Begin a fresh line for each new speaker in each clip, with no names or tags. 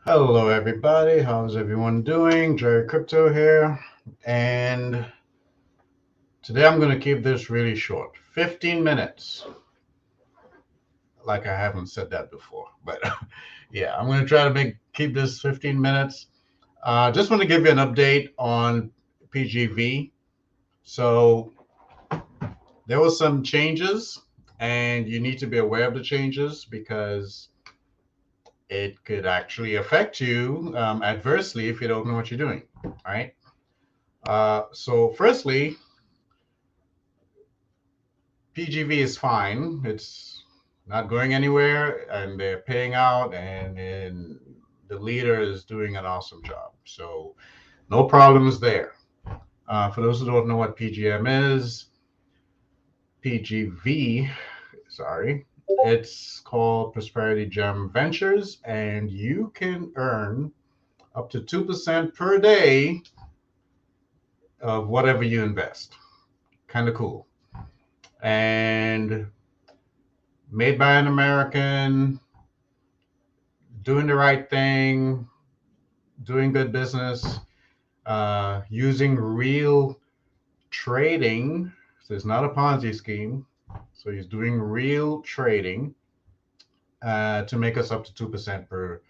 Hello, everybody. How's everyone doing? Jerry Crypto here. And today I'm going to keep this really short 15 minutes. Like I haven't said that before, but yeah, I'm going to try to keep this 15 minutes. Just want to give you an update on PGV. So there was some changes, and you need to be aware of the changes because it could actually affect you adversely if you don't know what you're doing. All right. So firstly, PGV is fine. It's not going anywhere, and they're paying out, and the leader is doing an awesome job. So no problems there. For those who don't know what PGM is, PGV, sorry, it's called Prosperity Gem Ventures, and you can earn up to 2% per day of whatever you invest. Kind of cool. And made by an American, doing the right thing, doing good business, using real trading. So it's not a Ponzi scheme. So he's doing real trading to make us up to 2% per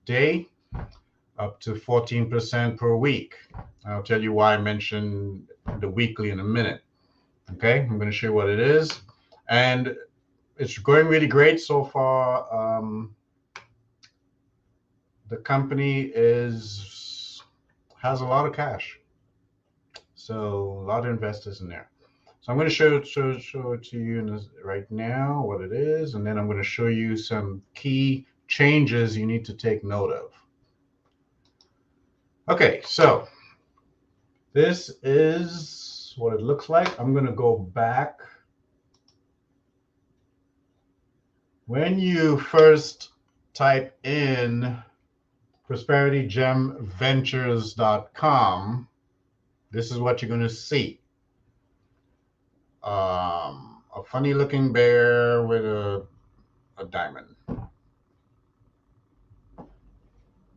day, up to 14% per week. I'll tell you why I mentioned the weekly in a minute. Okay, I'm going to show you what it is. And it's going really great so far. The company has a lot of cash, so a lot of investors in there. So I'm going to show it to you right now what it is, and then I'm going to show you some key changes you need to take note of. Okay, so this is what it looks like. I'm going to go back. When you first type in prosperitygemventures.com, this is what you're going to see. A funny looking bear with a diamond.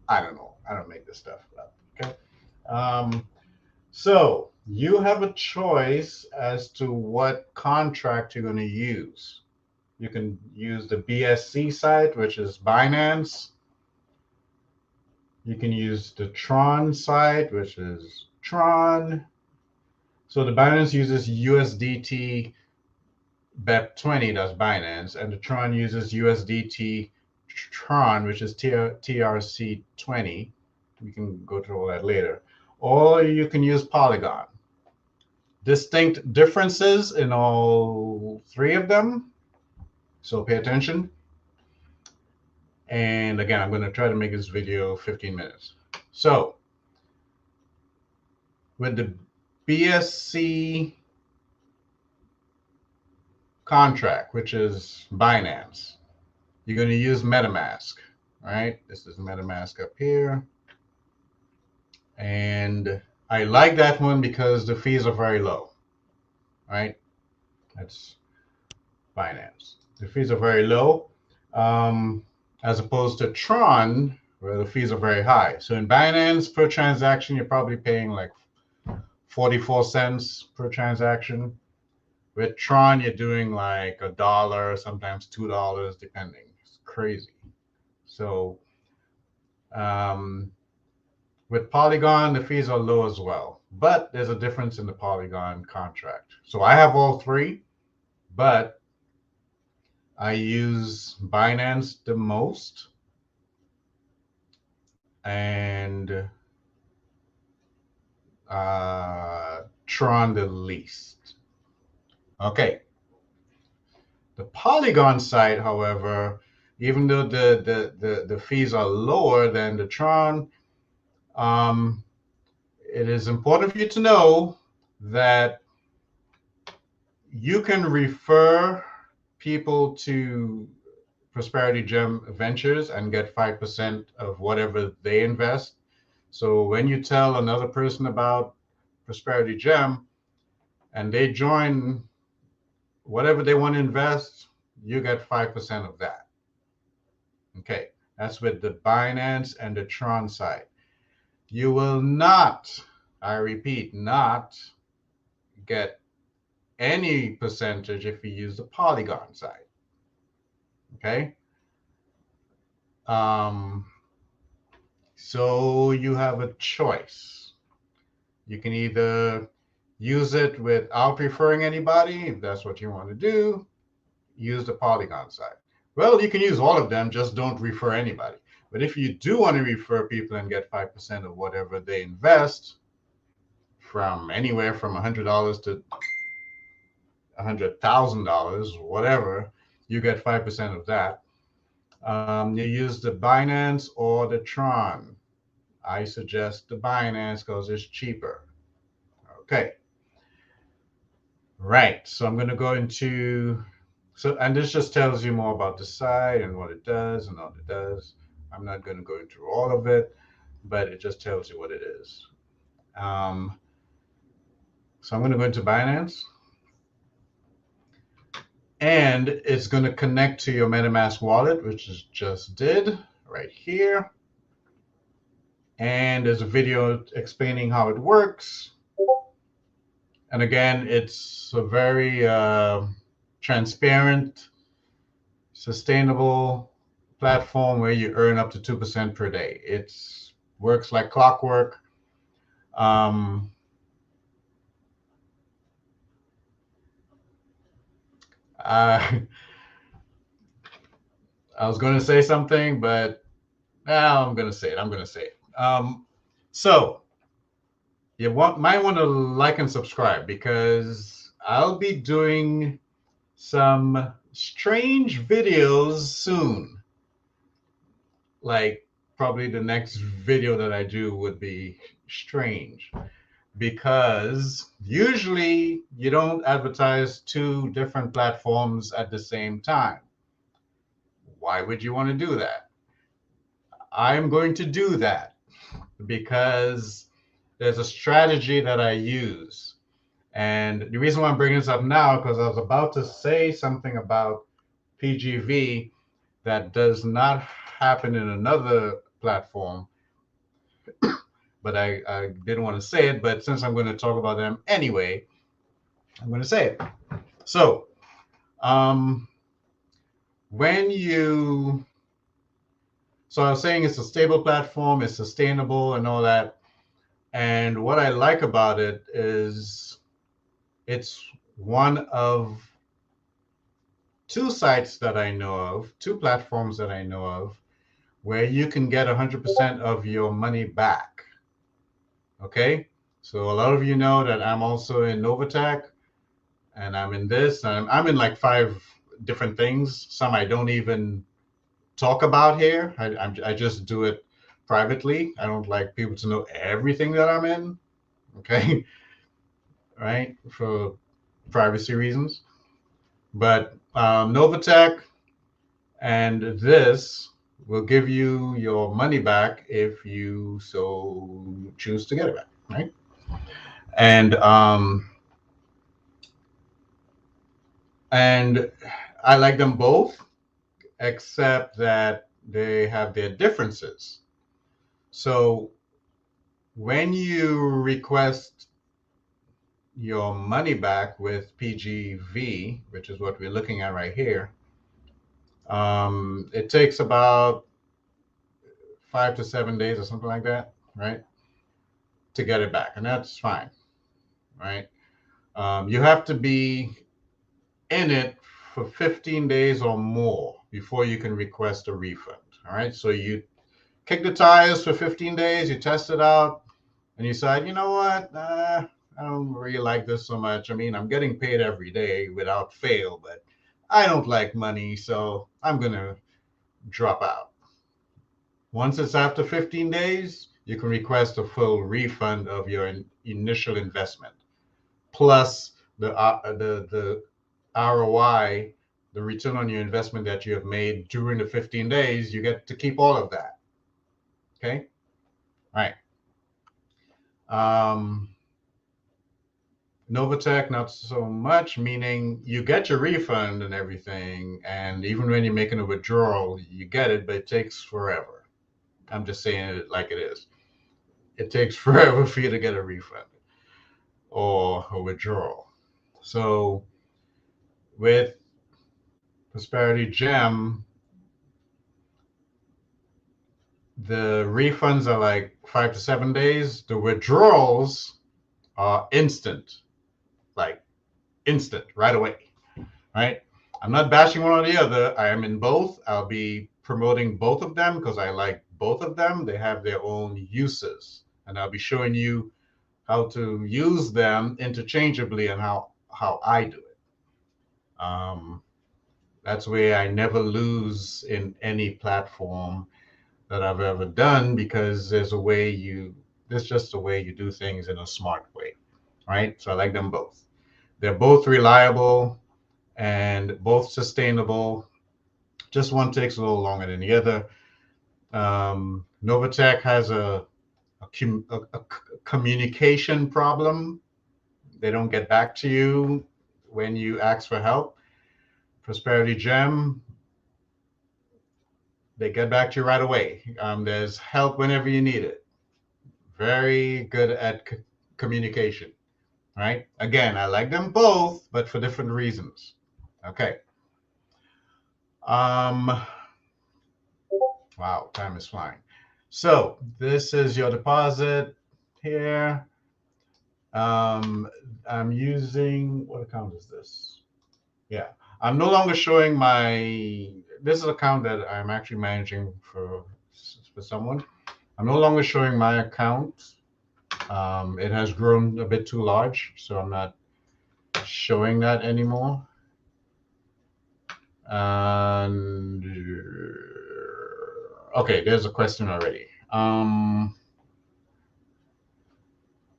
I don't know. I don't make this stuff up. Okay. So you have a choice as to what contract you're going to use. You can use the BSC site, which is Binance. You can use the Tron site, which is Tron. So the Binance uses USDT BEP20, that's Binance, and the Tron uses USDT Tron, which is TRC20. We can go through all that later. Or you can use Polygon. Distinct differences in all three of them, so pay attention. And again, I'm going to try to make this video 15 minutes. So with the BSC contract, which is Binance, you're going to use MetaMask, right? This is MetaMask up here. And I like that one because the fees are very low, right? That's Binance. The fees are very low, as opposed to Tron, where the fees are very high. So in Binance, per transaction, you're probably paying like 44 cents per transaction. With Tron, you're doing like $1, sometimes $2, depending. It's crazy. So with Polygon, the fees are low as well, but there's a difference in the Polygon contract. So I have all three, but I use Binance the most and Tron the least. Okay. The Polygon side, however, even though the fees are lower than the Tron, um, it is important for you to know that you can refer people to Prosperity Gem Ventures and get 5% of whatever they invest. So when you tell another person about Prosperity Gem and they join whatever they want to invest, you get 5% of that. Okay. That's with the Binance and the Tron side. You will not, I repeat, not get any percentage if you use the Polygon side. Okay. So you have a choice. You can either use it without referring anybody, if that's what you want to do, use the Polygon side. Well, you can use all of them, just don't refer anybody. But if you do want to refer people and get 5% of whatever they invest, from anywhere from $100 to $100,000, whatever, you get 5% of that. You use the Binance or the Tron. I suggest the Binance because it's cheaper. Okay. Right. So I'm going to go into, and this just tells you more about the site and what it does and all it does. I'm not going to go into all of it, but it just tells you what it is. So I'm going to go into Binance. And it's going to connect to your MetaMask wallet, which is just did right here. And there's a video explaining how it works. And again, it's a very transparent, sustainable platform where you earn up to 2% per day. It works like clockwork. I was going to say something, but now I'm going to say it. So you might want to like and subscribe because I'll be doing some strange videos soon. Like probably the next video that I do would be strange because usually you don't advertise two different platforms at the same time. Why would you want to do that? I'm going to do that because there's a strategy that I use. And the reason why I'm bringing this up now, because I was about to say something about PGV that does not happen in another platform, but I didn't want to say it. But since I'm going to talk about them anyway, I'm going to say it. So, so I was saying it's a stable platform, it's sustainable and all that. And what I like about it is it's one of two sites that I know of, two platforms that I know of, where you can get 100% of your money back. Okay? So a lot of you know that I'm also in Novatech, and I'm in this, and I'm in like 5 different things. Some I don't even talk about here. I just do it privately. I don't like people to know everything that I'm in. Okay? Right? For privacy reasons. But Novatech and this will give you your money back if you so choose to get it back, right? And I like them both, except that they have their differences. So when you request your money back with PGV, which is what we're looking at right here, it takes about 5 to 7 days or something like that, right, to get it back, and that's fine, right? You have to be in it for 15 days or more before you can request a refund. All right, so you kick the tires for 15 days, you test it out, and you decide, you know what, I don't really like this so much. I mean, I'm getting paid every day without fail, but I don't like money, so I'm going to drop out. Once it's after 15 days, you can request a full refund of your initial investment, plus the ROI, the return on your investment that you have made during the 15 days. You get to keep all of that. Okay? All right. Novatech, not so much, meaning you get your refund and everything, and even when you're making a withdrawal, you get it, but it takes forever. I'm just saying it like it is. It takes forever for you to get a refund or a withdrawal. So with Prosperity Gem, the refunds are like 5 to 7 days. The withdrawals are instant, like instant, right away, right? I'm not bashing one or the other. I am in both. I'll be promoting both of them because I like both of them. They have their own uses, and I'll be showing you how to use them interchangeably and how I do it. That's where I never lose in any platform that I've ever done because there's just a way you do things in a smart way, right? So I like them both. They're both reliable and both sustainable. Just one takes a little longer than the other. Novatech has a communication problem. They don't get back to you when you ask for help. Prosperity Gem, they get back to you right away. There's help whenever you need it. Very good at communication, right? Again, I like them both, but for different reasons. Okay. Wow, time is flying. So this is your deposit here. I'm using, what account is this? Yeah, I'm no longer showing this is an account that I'm actually managing for someone. I'm no longer showing my account. It has grown a bit too large, so I'm not showing that anymore. And okay, there's a question already.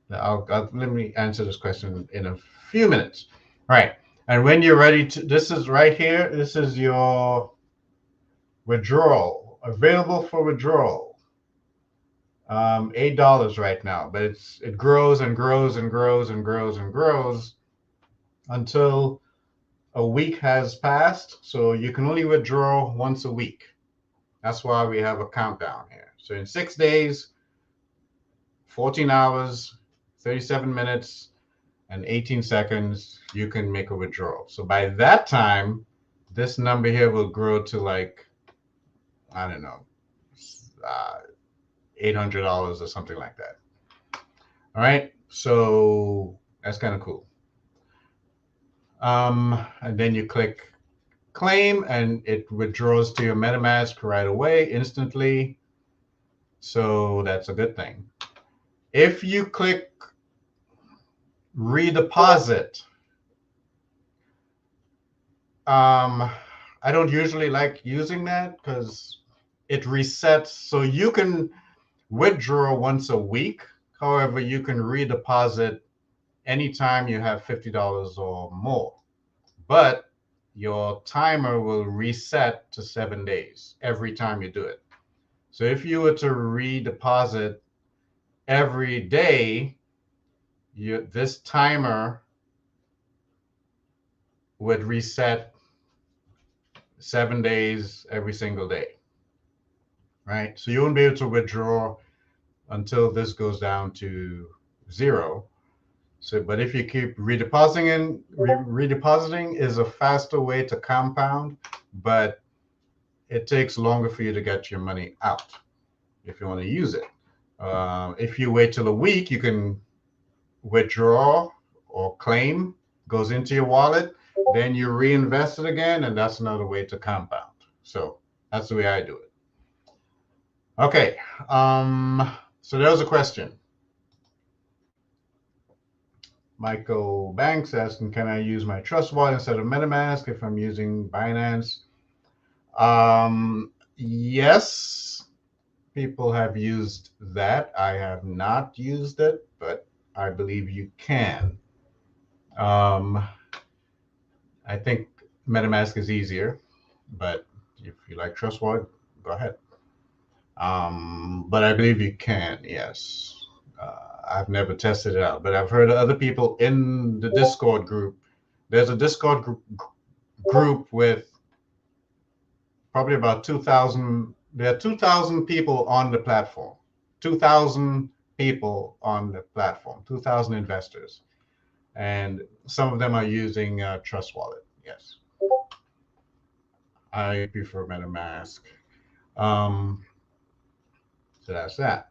Let me answer this question in a few minutes. All right. And when you're ready to, this is right here. This is your withdrawal, available for withdrawal. $8 right now, but it grows and grows and grows and grows and grows until a week has passed. So you can only withdraw once a week. That's why we have a countdown here. So in 6 days, 14 hours, 37 minutes, and 18 seconds, you can make a withdrawal. So by that time, this number here will grow to like, I don't know, $800 or something like that. All right, so that's kind of cool. And then you click claim and it withdraws to your MetaMask right away, instantly. So that's a good thing. If you click redeposit, I don't usually like using that because it resets. So you can withdraw once a week. However, you can redeposit anytime you have $50 or more. But your timer will reset to 7 days every time you do it. So if you were to redeposit every day, this timer would reset 7 days every single day, right? So you won't be able to withdraw until this goes down to 0. So, but if you keep redepositing, redepositing is a faster way to compound, but it takes longer for you to get your money out if you want to use it. If you wait till a week, you can withdraw or claim, goes into your wallet, then you reinvest it again, and that's another way to compound. So that's the way I do it. Okay, so there was a question. Michael Banks asking, can I use my Trust Wallet instead of MetaMask if I'm using Binance? Yes, people have used that. I have not used it, but I believe you can. I think MetaMask is easier, but if you like Trust Wallet, go ahead. But I believe you can, yes. I've never tested it out, but I've heard other people in the Discord group. There's a Discord group with probably about 2,000. There are 2,000 people on the platform. 2,000 people on the platform. 2,000 investors, and some of them are using Trust Wallet. Yes, I prefer MetaMask. So that's that.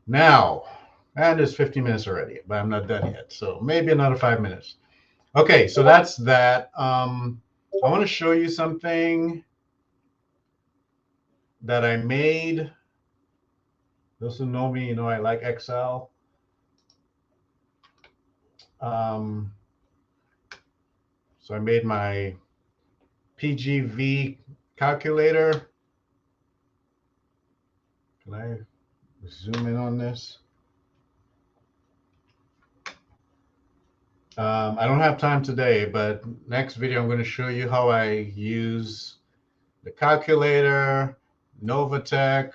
Now, and it's 15 minutes already, but I'm not done yet. So maybe another 5 minutes. Okay, so that's that. I want to show you something that I made. Those who know me, you know I like Excel. So I made my PGV calculator. Can I zoom in on this? I don't have time today, but next video I'm going to show you how I use the calculator, Novatech,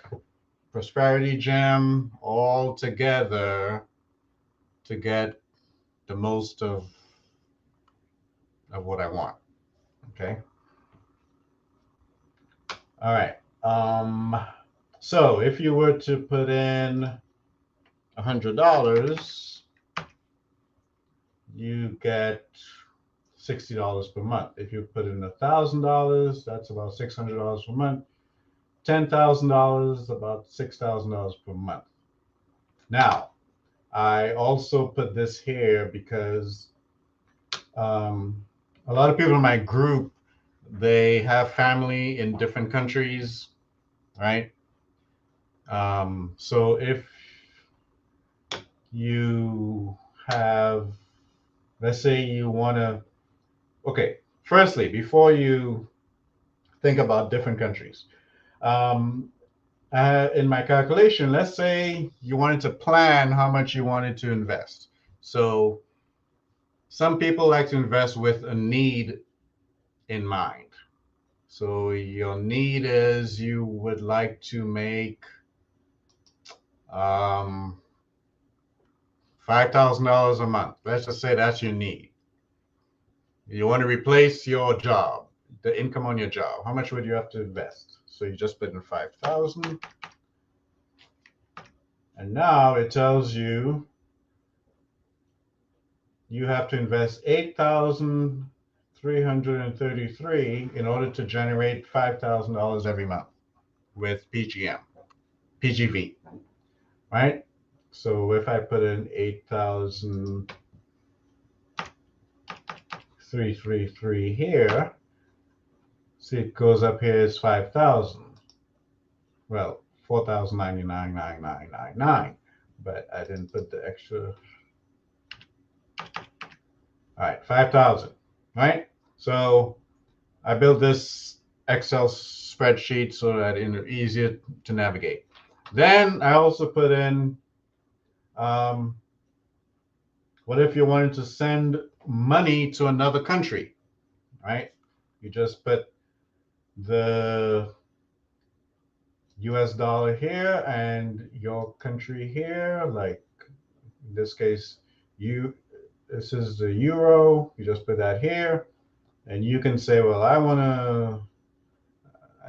Prosperity Gem all together to get the most of what I want. Okay. All right. So if you were to put in $100, you get $60 per month. If you put in $1,000, that's about $600 per month. $10,000, about $6,000 per month. Now, I also put this here because a lot of people in my group, they have family in different countries, right? So if you have, let's say you want to, okay, firstly, before you think about different countries, in my calculation, let's say you wanted to plan how much you wanted to invest. So some people like to invest with a need in mind. So your need is you would like to make $5,000 a month. Let's just say that's your need. You want to replace your job, the income on your job. How much would you have to invest? So you just put in 5,000. And now it tells you you have to invest 8,333 in order to generate $5,000 every month with PGV, right? So if I put in 8,333 here, see it goes up here, it's 5,000. Well, 4,099,999, but I didn't put the extra. All right, 5,000, right? So I built this Excel spreadsheet so that it's easier to navigate. Then I also put in, what if you wanted to send money to another country, right? You just put the US dollar here and your country here, like in this case, this is the euro, you just put that here, and you can say, well, I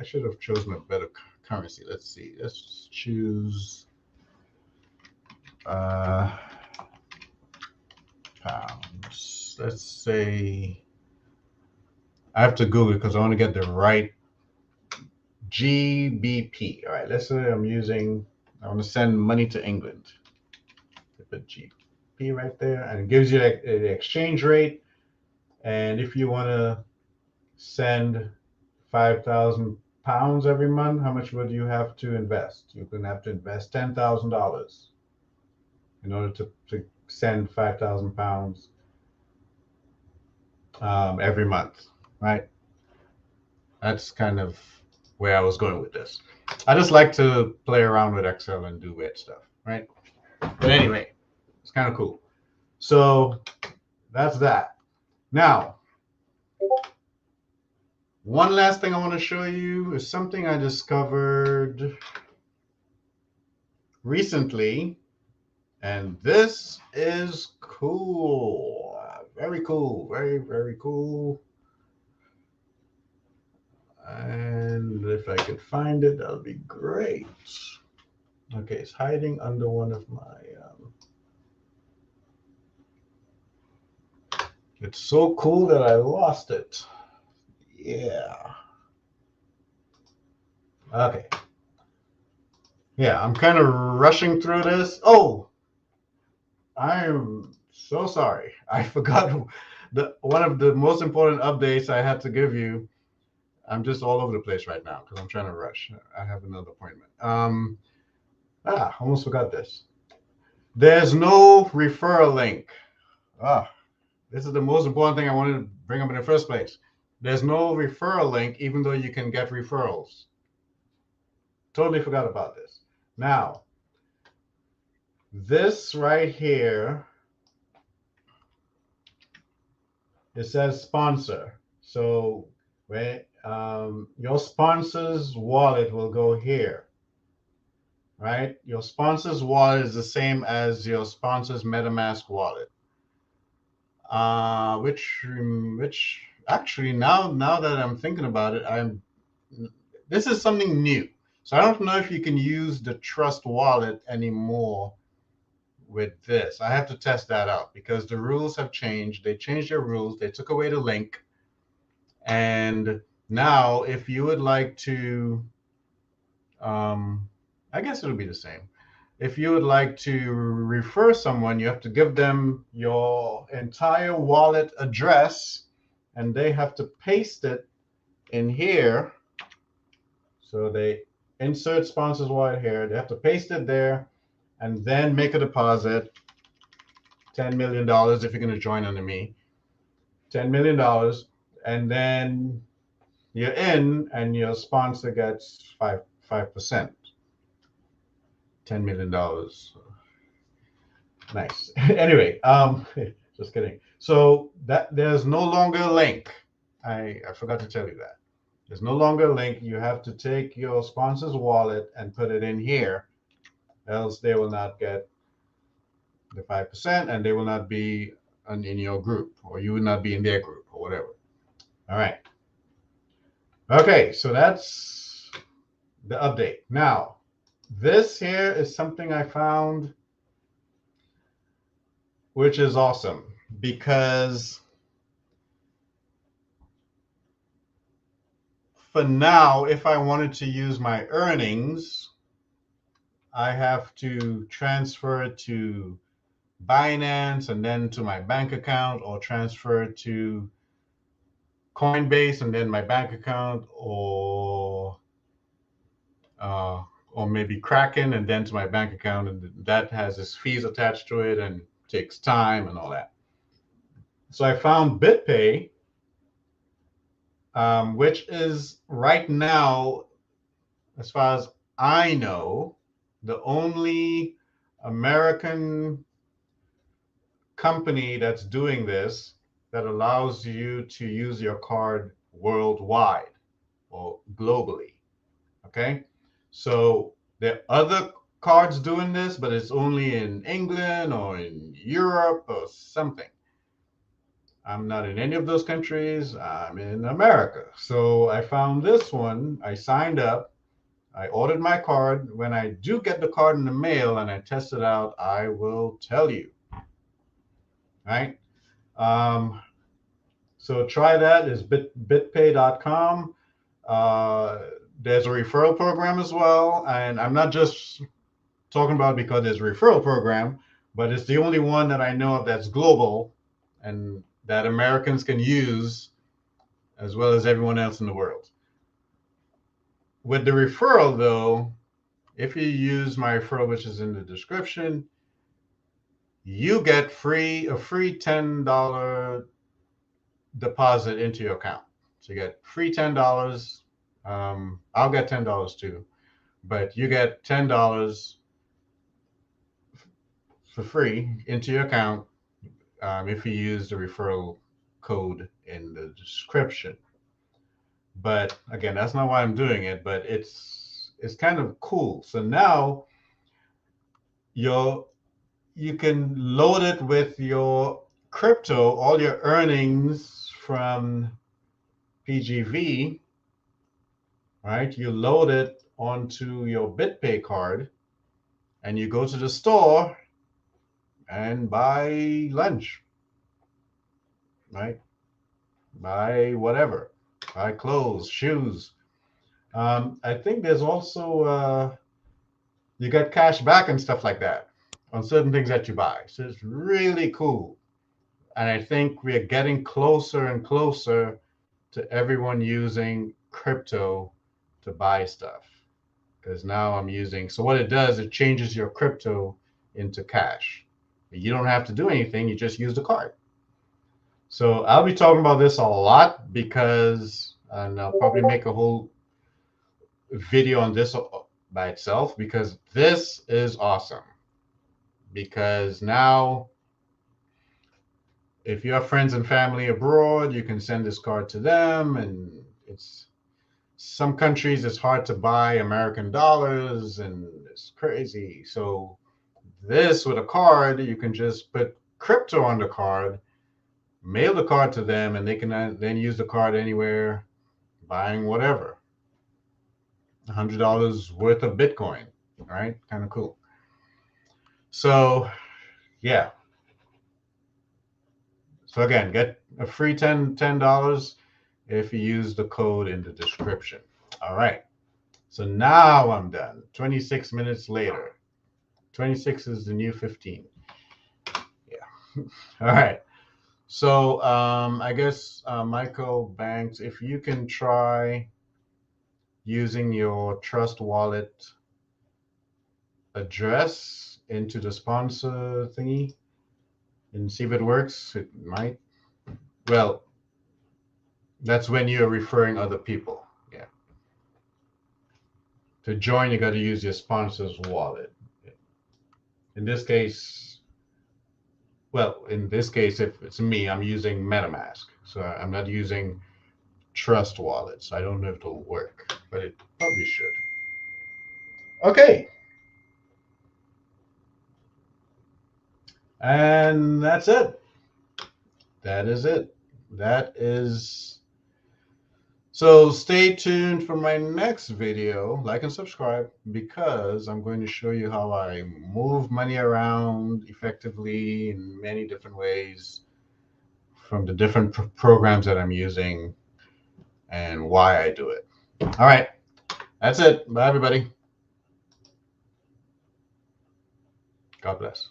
should have chosen a better currency. Let's see, let's choose pounds. Let's say, I have to Google it because I want to get the right GBP. All right, let's say I want to send money to England. Put GBP right there, and it gives you the exchange rate. And if you want to send 5,000 pounds every month, how much would you have to invest? You're going to have to invest $10,000 in order to send 5,000 pounds every month, right? That's kind of where I was going with this. I just like to play around with Excel and do weird stuff, right? But anyway, it's kind of cool. So that's that. Now, one last thing I want to show you is something I discovered recently. And this is cool. Very cool. Very, very cool. And if I could find it, that would be great. Okay, it's hiding under one of my. It's so cool that I lost it. Yeah. Okay. Yeah, I'm kind of rushing through this. Oh, I am so sorry. I forgot one of the most important updates I had to give you. I'm just all over the place right now because I'm trying to rush. I have another appointment. Almost forgot this. There's no referral link. Ah, this is the most important thing I wanted to bring up in the first place. There's no referral link, even though you can get referrals. Totally forgot about this. Now, this right here, it says sponsor. So your sponsor's wallet will go here, right? Your sponsor's wallet is the same as your sponsor's MetaMask wallet. Which actually now that I'm thinking about it, this is something new. So I don't know if you can use the Trust wallet anymore with this. I have to test that out because the rules have changed. They changed their rules. They took away the link. And now if you would like to, I guess it'll be the same. If you would like to refer someone, you have to give them your entire wallet address and they have to paste it in here. So they insert sponsors wallet here. They have to paste it there and then make a deposit. $10 million if you're going to join under me. $10 million. And then you're in and your sponsor gets 5%. $10 million. Nice. Anyway, just kidding. So that there's no longer a link. I forgot to tell you that. There's no longer a link. You have to take your sponsor's wallet and put it in here, else they will not get the 5% and they will not be in your group, or you will not be in their group, or whatever. All right. Okay, so that's the update. Now, this here is something I found which is awesome because for now, if I wanted to use my earnings, I have to transfer it to Binance and then to my bank account, or transfer it to Coinbase and then my bank account, or maybe Kraken and then to my bank account, and that has its fees attached to it and takes time and all that. So I found BitPay, which is right now, as far as I know, the only American company that's doing this, that allows you to use your card worldwide or globally. Okay, so there are other cards doing this, but it's only in England or in Europe or something. I'm not in any of those countries. I'm in America. So I found this one. I signed up. I ordered my card. When I do get the card in the mail and I test it out, I will tell you. Right? So try that. It's bitpay.com. There's a referral program as well. And I'm not just talking about it because there's a referral program, but it's the only one that I know of that's global and that Americans can use as well as everyone else in the world. With the referral, though, if you use my referral, which is in the description, you get a free $10 deposit into your account. So you get free $10. I'll get $10 too, but you get $10 for free into your account if you use the referral code in the description. But again, that's not why I'm doing it, but it's kind of cool. So now you can load it with your crypto, all your earnings from PGV, right? You load it onto your BitPay card and you go to the store and buy lunch, right? Buy whatever, buy clothes, shoes. I think there's also you get cash back and stuff like that on certain things that you buy. So it's really cool. And I think we are getting closer and closer to everyone using crypto to buy stuff. Because now I'm using, so what it does, it changes your crypto into cash. You don't have to do anything, you just use the card. So I'll be talking about this a lot because, and I'll probably make a whole video on this by itself because this is awesome. Because now, if you have friends and family abroad, you can send this card to them, and it's some countries it's hard to buy American dollars and it's crazy. So this with a card, you can just put crypto on the card, mail the card to them, and they can then use the card anywhere, buying whatever. $100 worth of Bitcoin, right? Kind of cool. So yeah. So again, get a free $10 if you use the code in the description. All right. So now I'm done. 26 minutes later. 26 is the new 15. Yeah. All right. So I guess Michael Banks, if you can try using your Trust Wallet address into the sponsor thingy and see if it works. It might. Well, that's when you're referring other people. Yeah. To join, you got to use your sponsor's wallet. In this case, well, in this case, if it's me, I'm using MetaMask. So I'm not using Trust Wallet. So I don't know if it'll work, but it probably should. Okay. And that's it. That is it. That is. So stay tuned for my next video. Like and subscribe because I'm going to show you how I move money around effectively in many different ways from the different programs that I'm using and why I do it. All right. That's it. Bye, everybody. God bless.